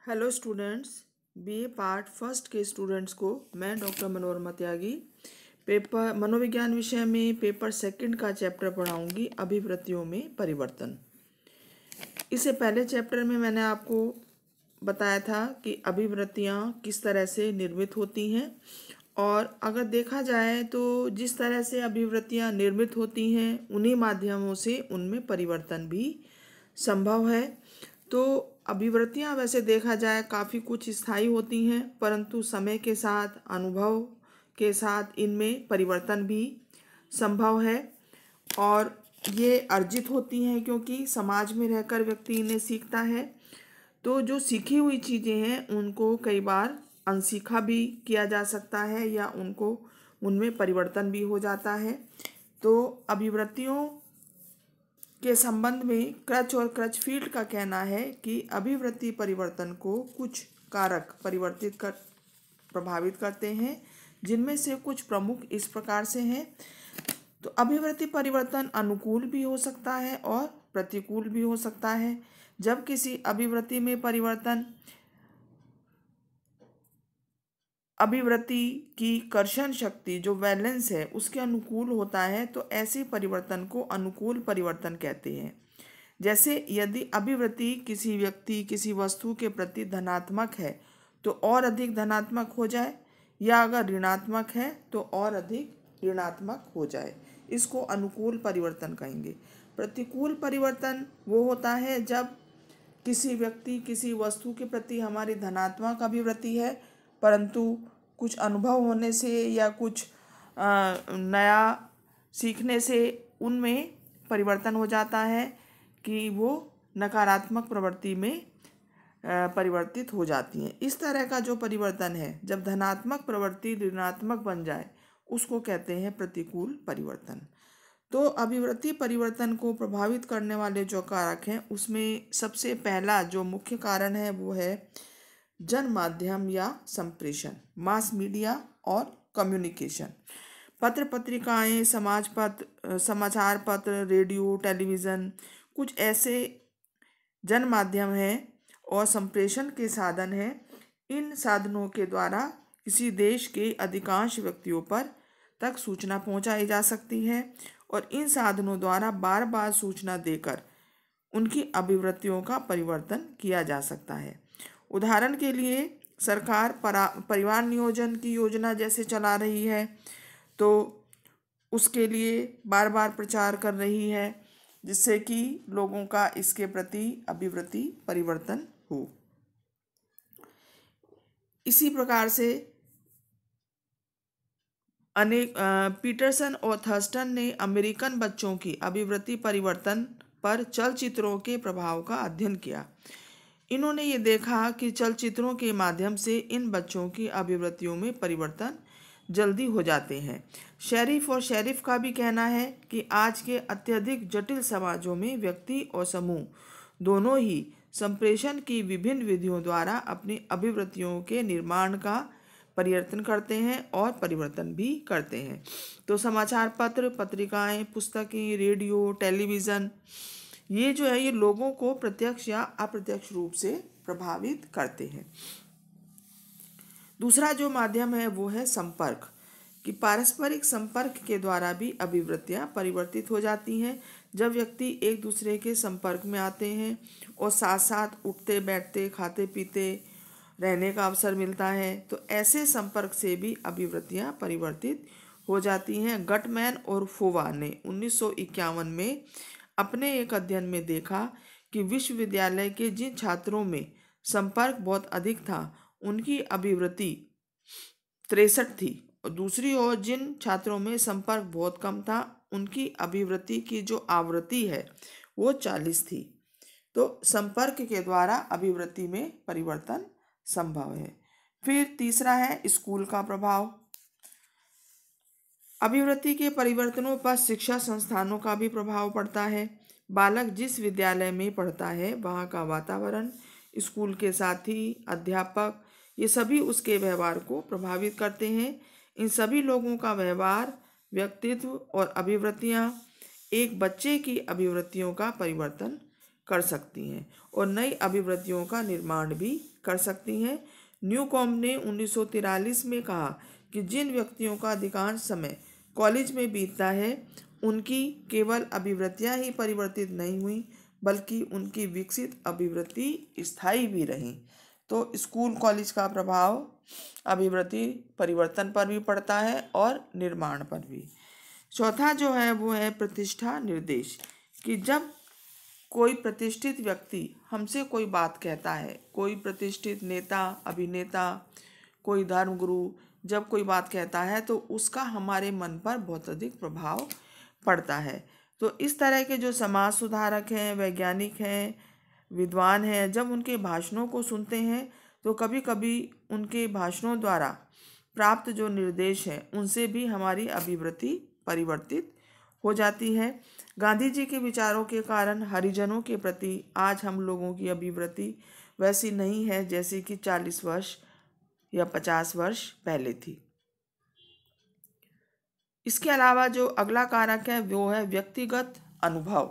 Hello students, BA part first के students को मैं डॉक्टर मनोरमा त्यागी पेपर मनोविज्ञान विषय में पेपर सेकंड का चैप्टर पढ़ाऊंगी, अभिवृत्तियों में परिवर्तन। इससे पहले चैप्टर में मैंने आपको बताया था कि अभिवृत्तियाँ किस तरह से निर्मित होती हैं, और अगर देखा जाए तो जिस तरह से अभिवृत्तियाँ निर्मित होती हैं उन्हीं माध्यमों से उनमें परिवर्तन भी संभव है। तो अभिवृत्तियाँ वैसे देखा जाए काफ़ी कुछ स्थायी होती हैं, परंतु समय के साथ, अनुभव के साथ इनमें परिवर्तन भी संभव है और ये अर्जित होती हैं क्योंकि समाज में रहकर व्यक्ति इन्हें सीखता है। तो जो सीखी हुई चीज़ें हैं उनको कई बार अनसीखा भी किया जा सकता है या उनमें परिवर्तन भी हो जाता है। तो अभिवृत्तियों के संबंध में क्रच और क्रचफील्ड का कहना है कि अभिवृत्ति परिवर्तन को कुछ कारक प्रभावित करते हैं, जिनमें से कुछ प्रमुख इस प्रकार से हैं। तो अभिवृत्ति परिवर्तन अनुकूल भी हो सकता है और प्रतिकूल भी हो सकता है। जब किसी अभिवृत्ति में परिवर्तन अभिवृत्ति की कर्षण शक्ति जो वैलेंस है उसके अनुकूल होता है तो ऐसे परिवर्तन को अनुकूल परिवर्तन कहते हैं। जैसे यदि अभिवृत्ति किसी व्यक्ति किसी वस्तु के प्रति धनात्मक है तो और अधिक धनात्मक हो जाए, या अगर ऋणात्मक है तो और अधिक ऋणात्मक हो जाए, इसको अनुकूल परिवर्तन कहेंगे। प्रतिकूल परिवर्तन वो होता है जब किसी व्यक्ति किसी वस्तु के प्रति हमारी धनात्मक अभिवृत्ति है, परंतु कुछ अनुभव होने से या कुछ नया सीखने से उनमें परिवर्तन हो जाता है कि वो नकारात्मक प्रवृत्ति में परिवर्तित हो जाती हैं। इस तरह का जो परिवर्तन है, जब धनात्मक प्रवृत्ति ऋणात्मक बन जाए, उसको कहते हैं प्रतिकूल परिवर्तन। तो अभिवृत्ति परिवर्तन को प्रभावित करने वाले जो कारक हैं उसमें सबसे पहला जो मुख्य कारण है वो है जन माध्यम या संप्रेषण, मास मीडिया और कम्युनिकेशन। पत्र पत्रिकाएं, समाचार पत्र, रेडियो, टेलीविज़न कुछ ऐसे जन माध्यम हैं और संप्रेषण के साधन हैं। इन साधनों के द्वारा किसी देश के अधिकांश व्यक्तियों पर तक सूचना पहुंचाई जा सकती है और इन साधनों द्वारा बार बार सूचना देकर उनकी अभिवृत्तियों का परिवर्तन किया जा सकता है। उदाहरण के लिए सरकार परिवार नियोजन की योजना जैसे चला रही है तो उसके लिए बार बार प्रचार कर रही है, जिससे कि लोगों का इसके प्रति अभिवृत्ति परिवर्तन हो। इसी प्रकार से पीटरसन और थर्स्टन ने अमेरिकन बच्चों की अभिवृत्ति परिवर्तन पर चलचित्रों के प्रभाव का अध्ययन किया। इन्होंने ये देखा कि चलचित्रों के माध्यम से इन बच्चों की अभिवृत्तियों में परिवर्तन जल्दी हो जाते हैं। शेरिफ और शेरिफ का भी कहना है कि आज के अत्यधिक जटिल समाजों में व्यक्ति और समूह दोनों ही संप्रेषण की विभिन्न विधियों द्वारा अपनी अभिवृत्तियों के निर्माण का परिवर्तन करते हैं और परिवर्तन भी करते हैं। तो समाचार पत्र, पत्रिकाएं, पुस्तकें, रेडियो, टेलीविज़न, ये जो है ये लोगों को प्रत्यक्ष या अप्रत्यक्ष रूप से प्रभावित करते हैं। दूसरा जो माध्यम है वो है संपर्क, कि पारस्परिक संपर्क के द्वारा भी अभिवृत्तियां परिवर्तित हो जाती हैं। जब व्यक्ति एक दूसरे के संपर्क में आते हैं और साथ साथ उठते बैठते खाते पीते रहने का अवसर मिलता है तो ऐसे संपर्क से भी अभिवृत्तियां परिवर्तित हो जाती हैं। गटमैन और फोवा ने 1951 में अपने एक अध्ययन में देखा कि विश्वविद्यालय के जिन छात्रों में संपर्क बहुत अधिक था उनकी अभिवृत्ति 63 थी, और दूसरी ओर जिन छात्रों में संपर्क बहुत कम था उनकी अभिवृत्ति की जो आवृत्ति है वो 40 थी। तो संपर्क के द्वारा अभिवृत्ति में परिवर्तन संभव है। फिर तीसरा है स्कूल का प्रभाव। अभिवृत्ति के परिवर्तनों पर शिक्षा संस्थानों का भी प्रभाव पड़ता है। बालक जिस विद्यालय में पढ़ता है वहाँ का वातावरण, स्कूल के साथी, अध्यापक, ये सभी उसके व्यवहार को प्रभावित करते हैं। इन सभी लोगों का व्यवहार, व्यक्तित्व और अभिवृत्तियाँ एक बच्चे की अभिवृत्तियों का परिवर्तन कर सकती हैं और नई अभिवृत्तियों का निर्माण भी कर सकती हैं। न्यूकॉम्ब ने 1943 में कहा कि जिन व्यक्तियों का अधिकांश समय कॉलेज में बीतता है उनकी केवल अभिवृत्तियां ही परिवर्तित नहीं हुई बल्कि उनकी विकसित अभिवृत्ति स्थायी भी रही। तो स्कूल कॉलेज का प्रभाव अभिवृत्ति परिवर्तन पर भी पड़ता है और निर्माण पर भी। चौथा जो है वो है प्रतिष्ठा निर्देश, कि जब कोई प्रतिष्ठित व्यक्ति हमसे कोई बात कहता है, कोई प्रतिष्ठित नेता, अभिनेता, कोई धर्मगुरु जब कोई बात कहता है तो उसका हमारे मन पर बहुत अधिक प्रभाव पड़ता है। तो इस तरह के जो समाज सुधारक हैं, वैज्ञानिक हैं, विद्वान हैं, जब उनके भाषणों को सुनते हैं तो कभी कभी उनके भाषणों द्वारा प्राप्त जो निर्देश हैं उनसे भी हमारी अभिवृत्ति परिवर्तित हो जाती है। गांधी जी के विचारों के कारण हरिजनों के प्रति आज हम लोगों की अभिवृत्ति वैसी नहीं है जैसी कि 40 वर्ष या 50 वर्ष पहले थी। इसके अलावा जो अगला कारक है वो है व्यक्तिगत अनुभव,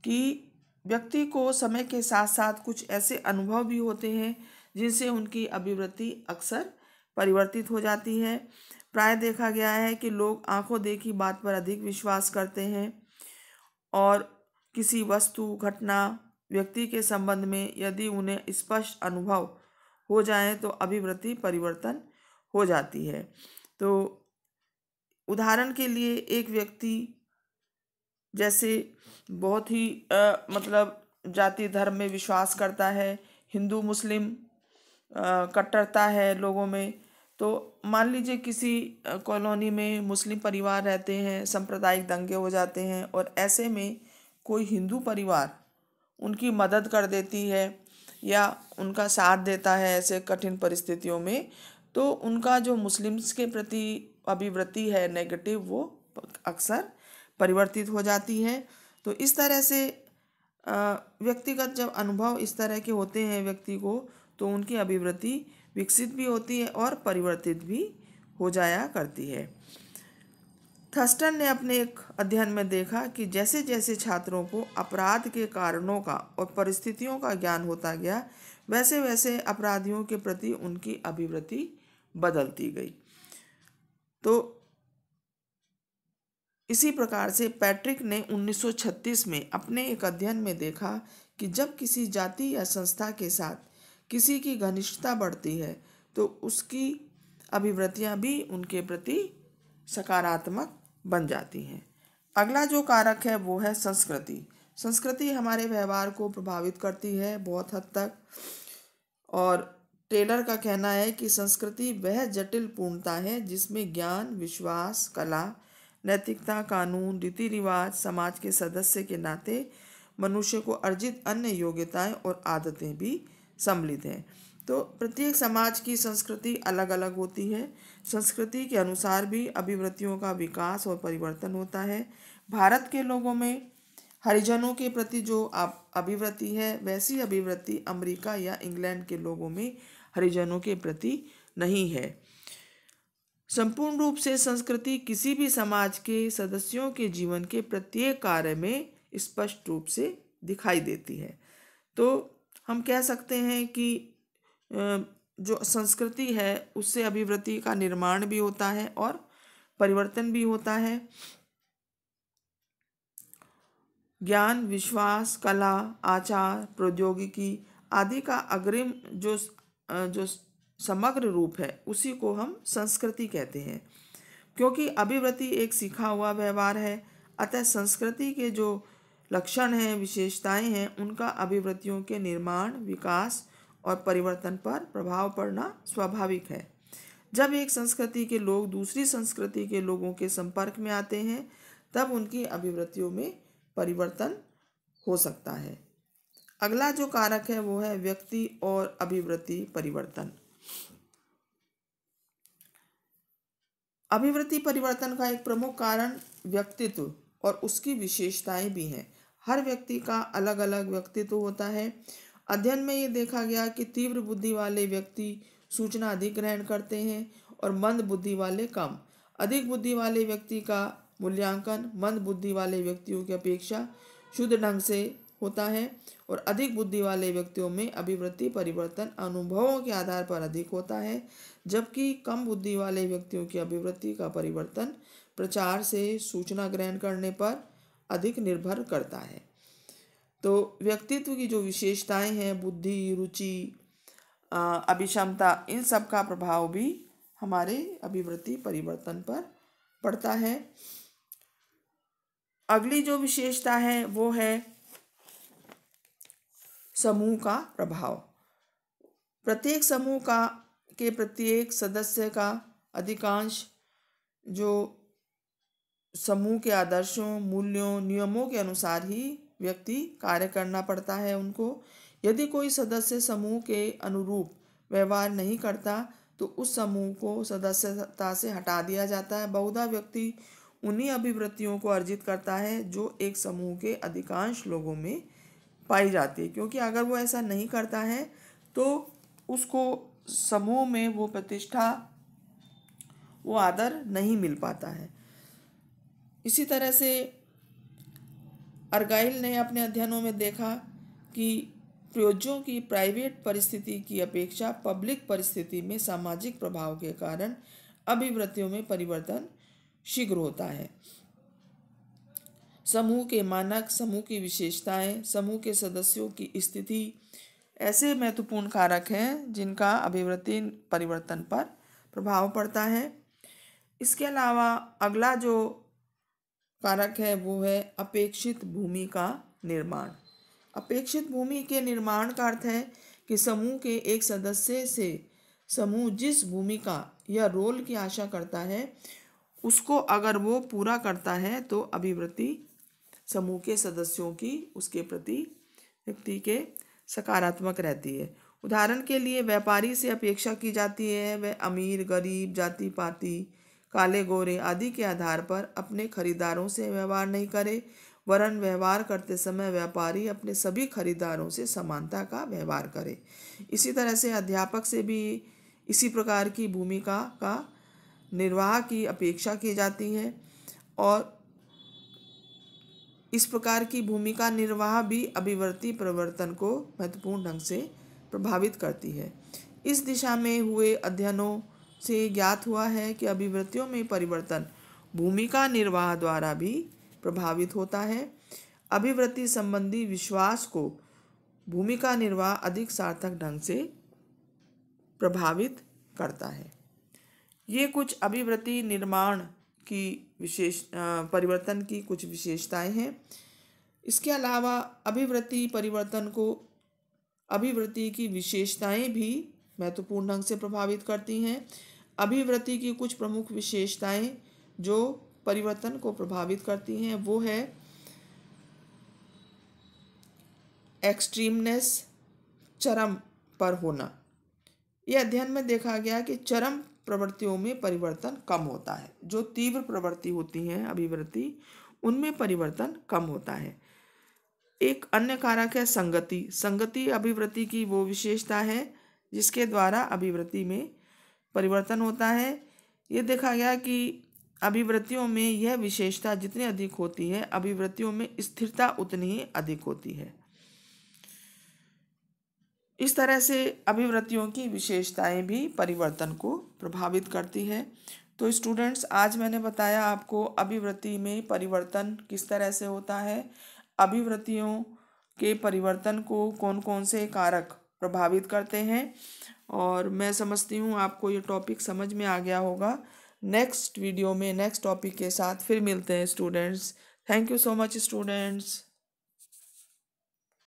कि व्यक्ति को समय के साथ साथ कुछ ऐसे अनुभव भी होते हैं जिनसे उनकी अभिवृत्ति अक्सर परिवर्तित हो जाती है। प्राय देखा गया है कि लोग आंखों देखी बात पर अधिक विश्वास करते हैं और किसी वस्तु, घटना, व्यक्ति के संबंध में यदि उन्हें स्पष्ट अनुभव हो जाए तो अभिवृत्ति परिवर्तन हो जाती है। तो उदाहरण के लिए एक व्यक्ति जैसे बहुत ही मतलब जाति धर्म में विश्वास करता है, हिंदू मुस्लिम कट्टरता है लोगों में, तो मान लीजिए किसी कॉलोनी में मुस्लिम परिवार रहते हैं, सांप्रदायिक दंगे हो जाते हैं और ऐसे में कोई हिंदू परिवार उनकी मदद कर देती है या उनका साथ देता है ऐसे कठिन परिस्थितियों में, तो उनका जो मुस्लिम्स के प्रति अभिवृत्ति है नेगेटिव वो अक्सर परिवर्तित हो जाती है। तो इस तरह से व्यक्तिगत जब अनुभव इस तरह के होते हैं व्यक्ति को तो उनकी अभिवृत्ति विकसित भी होती है और परिवर्तित भी हो जाया करती है। थर्स्टन ने अपने एक अध्ययन में देखा कि जैसे जैसे छात्रों को अपराध के कारणों का और परिस्थितियों का ज्ञान होता गया वैसे वैसे अपराधियों के प्रति उनकी अभिवृत्ति बदलती गई। तो इसी प्रकार से पैट्रिक ने 1936 में अपने एक अध्ययन में देखा कि जब किसी जाति या संस्था के साथ किसी की घनिष्ठता बढ़ती है तो उसकी अभिवृत्तियां भी उनके प्रति सकारात्मक बन जाती हैं। अगला जो कारक है वो है संस्कृति। संस्कृति हमारे व्यवहार को प्रभावित करती है बहुत हद तक, और टेलर का कहना है कि संस्कृति वह जटिल पूर्णता है जिसमें ज्ञान, विश्वास, कला, नैतिकता, कानून, रीति रिवाज, समाज के सदस्य के नाते मनुष्य को अर्जित अन्य योग्यताएं और आदतें भी सम्मिलित हैं। तो प्रत्येक समाज की संस्कृति अलग अलग होती है। संस्कृति के अनुसार भी अभिवृत्तियों का विकास और परिवर्तन होता है। भारत के लोगों में हरिजनों के प्रति जो अभिवृत्ति है वैसी अभिवृत्ति अमेरिका या इंग्लैंड के लोगों में हरिजनों के प्रति नहीं है। संपूर्ण रूप से संस्कृति किसी भी समाज के सदस्यों के जीवन के प्रत्येक कार्य में स्पष्ट रूप से दिखाई देती है। तो हम कह सकते हैं कि जो संस्कृति है उससे अभिवृत्ति का निर्माण भी होता है और परिवर्तन भी होता है। ज्ञान, विश्वास, कला, आचार, प्रौद्योगिकी आदि का अग्रिम जो समग्र रूप है उसी को हम संस्कृति कहते हैं। क्योंकि अभिवृत्ति एक सीखा हुआ व्यवहार है, अतः संस्कृति के जो लक्षण हैं, विशेषताएं हैं, उनका अभिवृत्तियों के निर्माण, विकास और परिवर्तन पर प्रभाव पड़ना स्वाभाविक है। जब एक संस्कृति के लोग दूसरी संस्कृति के लोगों के संपर्क में आते हैं तब उनकी अभिवृत्तियों में परिवर्तन हो सकता है। अगला जो कारक है वो है व्यक्ति और अभिवृत्ति परिवर्तन। अभिवृत्ति परिवर्तन का एक प्रमुख कारण व्यक्तित्व और उसकी विशेषताएं भी हैं। हर व्यक्ति का अलग अलग व्यक्तित्व होता है। अध्ययन में ये देखा गया कि तीव्र बुद्धि वाले व्यक्ति सूचना अधिक ग्रहण करते हैं और मंद बुद्धि वाले कम। अधिक बुद्धि वाले व्यक्ति का मूल्यांकन मंद बुद्धि वाले व्यक्तियों की अपेक्षा शुद्ध ढंग से होता है और अधिक बुद्धि वाले व्यक्तियों में अभिवृत्ति परिवर्तन अनुभवों के आधार पर अधिक होता है, जबकि कम बुद्धि वाले व्यक्तियों की अभिवृत्ति का परिवर्तन प्रचार से सूचना ग्रहण करने पर अधिक निर्भर करता है। तो व्यक्तित्व की जो विशेषताएं हैं, बुद्धि, रुचि, अभिक्षमता, इन सब का प्रभाव भी हमारे अभिवृत्ति परिवर्तन पर पड़ता है। अगली जो विशेषता है वो है समूह का प्रभाव। प्रत्येक समूह के प्रत्येक सदस्य का अधिकांश जो समूह के आदर्शों, मूल्यों, नियमों के अनुसार ही व्यक्ति कार्य करना पड़ता है उनको। यदि कोई सदस्य समूह के अनुरूप व्यवहार नहीं करता तो उस समूह को सदस्यता से हटा दिया जाता है। बहुधा व्यक्ति उन्हीं अभिवृत्तियों को अर्जित करता है जो एक समूह के अधिकांश लोगों में पाई जाती है, क्योंकि अगर वो ऐसा नहीं करता है तो उसको समूह में वो प्रतिष्ठा, वो आदर नहीं मिल पाता है। इसी तरह से अर्गाइल ने अपने अध्ययनों में देखा कि प्रयोज्यों की प्राइवेट परिस्थिति की अपेक्षा पब्लिक परिस्थिति में सामाजिक प्रभाव के कारण अभिवृत्तियों में परिवर्तन शीघ्र होता है। समूह के मानक, समूह की विशेषताएं, समूह के सदस्यों की स्थिति ऐसे महत्वपूर्ण कारक हैं जिनका अभिवृत्ति परिवर्तन पर प्रभाव पड़ता है। इसके अलावा अगला जो कारक है वो है अपेक्षित भूमि का निर्माण। अपेक्षित भूमि के निर्माण का अर्थ है कि समूह के एक सदस्य से समूह जिस भूमिका या रोल की आशा करता है उसको अगर वो पूरा करता है तो अभिवृत्ति समूह के सदस्यों की उसके प्रति व्यक्ति के सकारात्मक रहती है। उदाहरण के लिए व्यापारी से अपेक्षा की जाती है वह अमीर, गरीब, जाति पाति, काले गोरे आदि के आधार पर अपने खरीदारों से व्यवहार नहीं करे, वरन व्यवहार करते समय व्यापारी अपने सभी खरीदारों से समानता का व्यवहार करे। इसी तरह से अध्यापक से भी इसी प्रकार की भूमिका का निर्वाह की अपेक्षा की जाती है और इस प्रकार की भूमिका निर्वाह भी अभिवृत्ति परिवर्तन को महत्वपूर्ण ढंग से प्रभावित करती है। इस दिशा में हुए अध्ययनों से ज्ञात हुआ है कि अभिवृत्तियों में परिवर्तन भूमिका निर्वाह द्वारा भी प्रभावित होता है। अभिवृत्ति संबंधी विश्वास को भूमिका निर्वाह अधिक सार्थक ढंग से प्रभावित करता है। ये कुछ अभिवृत्ति निर्माण की परिवर्तन की कुछ विशेषताएं हैं। इसके अलावा अभिवृत्ति की विशेषताएं भी महत्वपूर्ण ढंग से प्रभावित करती हैं। अभिवृत्ति की कुछ प्रमुख विशेषताएं जो परिवर्तन को प्रभावित करती हैं वो है एक्सट्रीमनेस, चरम पर होना। यह अध्ययन में देखा गया कि चरम प्रवृत्तियों में परिवर्तन कम होता है। जो तीव्र प्रवृत्ति होती हैं अभिवृत्ति, उनमें परिवर्तन कम होता है। एक अन्य कारक है संगति। संगति अभिवृत्ति की वो विशेषता है जिसके द्वारा अभिवृत्ति में परिवर्तन होता है। ये देखा गया कि अभिवृत्तियों में यह विशेषता जितनी अधिक होती है, अभिवृत्तियों में स्थिरता उतनी ही अधिक होती है। इस तरह से अभिवृत्तियों की विशेषताएं भी परिवर्तन को प्रभावित करती है। तो स्टूडेंट्स, आज मैंने बताया आपको अभिवृत्ति में परिवर्तन किस तरह से होता है, अभिवृत्तियों के परिवर्तन को कौन कौन से कारक प्रभावित करते हैं, और मैं समझती हूँ आपको ये टॉपिक समझ में आ गया होगा। नेक्स्ट वीडियो में नेक्स्ट टॉपिक के साथ फिर मिलते हैं students. Thank you so much students.